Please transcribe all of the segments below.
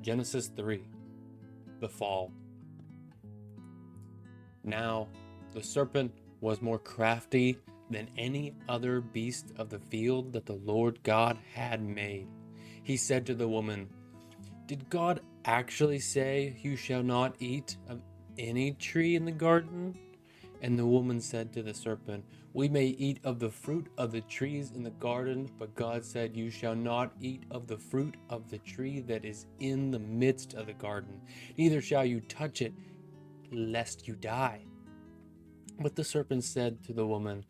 Genesis 3, the fall. Now the serpent was more crafty than any other beast of the field that the Lord God had made. He said to the woman, "Did God actually say, 'You shall not eat of any tree in the garden?'" And the woman said to the serpent, "We may eat of the fruit of the trees in the garden, but God said, 'You shall not eat of the fruit of the tree that is in the midst of the garden, neither shall you touch it, lest you die.'" But the serpent said to the woman,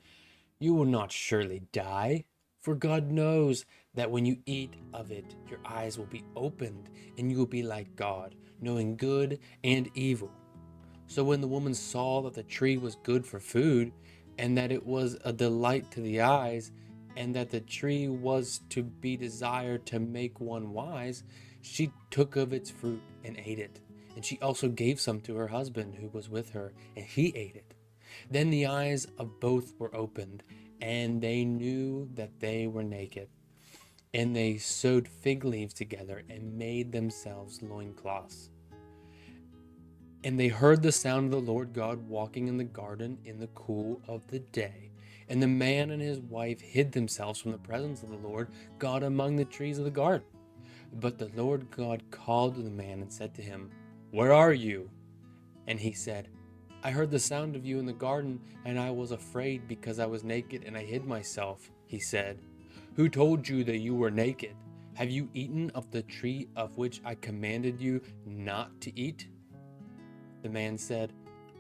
"You will not surely die, for God knows that when you eat of it, your eyes will be opened, and you will be like God, knowing good and evil." So when the woman saw that the tree was good for food, and that it was a delight to the eyes, and that the tree was to be desired to make one wise, she took of its fruit and ate it. And she also gave some to her husband who was with her, and he ate it. Then the eyes of both were opened, and they knew that they were naked. And they sewed fig leaves together and made themselves loincloths. And they heard the sound of the Lord God walking in the garden in the cool of the day. And the man and his wife hid themselves from the presence of the Lord God among the trees of the garden. But the Lord God called to the man and said to him, "Where are you?" And he said, "I heard the sound of you in the garden, and I was afraid because I was naked and I hid myself." He said, "Who told you that you were naked? Have you eaten of the tree of which I commanded you not to eat?" The man said,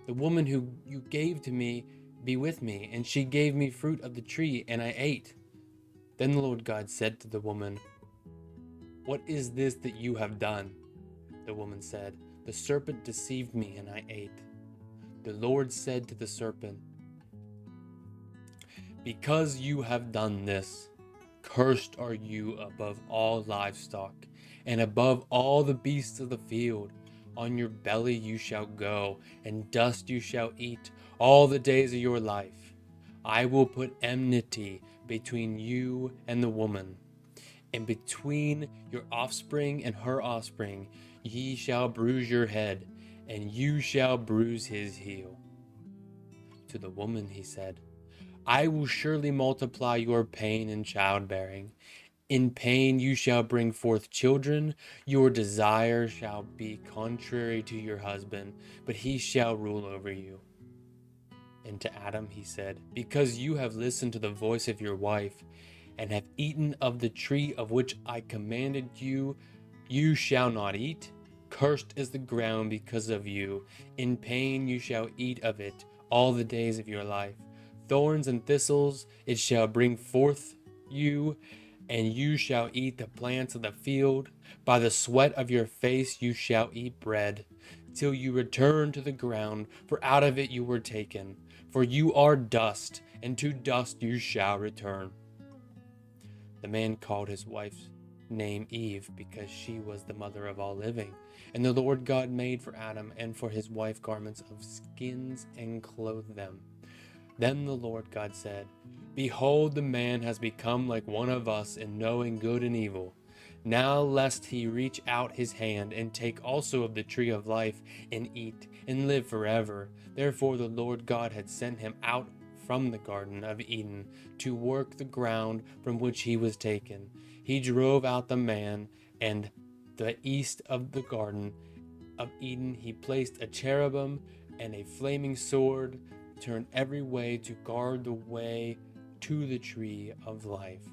"The woman who you gave to me be with me, and she gave me fruit of the tree, and I ate." Then the Lord God said to the woman, "What is this that you have done?" The woman said, "The serpent deceived me, and I ate." The Lord said to the serpent, "Because you have done this, cursed are you above all livestock, and above all the beasts of the field. On your belly you shall go, and dust you shall eat all the days of your life. I will put enmity between you and the woman, and between your offspring and her offspring. Ye shall bruise your head, and you shall bruise his heel." To the woman he said, "I will surely multiply your pain in childbearing. In pain you shall bring forth children. Your desire shall be contrary to your husband, but he shall rule over you." And to Adam he said, "Because you have listened to the voice of your wife, and have eaten of the tree of which I commanded you, you shall not eat. Cursed is the ground because of you. In pain you shall eat of it all the days of your life. Thorns and thistles it shall bring forth you, and you shall eat the plants of the field. By the sweat of your face you shall eat bread, till you return to the ground, for out of it you were taken. For you are dust, and to dust you shall return." The man called his wife's name Eve, because she was the mother of all living. And the Lord God made for Adam and for his wife garments of skins and clothed them. Then the Lord God said, "Behold, the man has become like one of us in knowing good and evil. Now lest he reach out his hand and take also of the tree of life and eat and live forever." Therefore the Lord God had sent him out from the Garden of Eden to work the ground from which he was taken. He drove out the man, and the east of the Garden of Eden he placed a cherubim and a flaming sword turned every way to guard the way to the tree of life.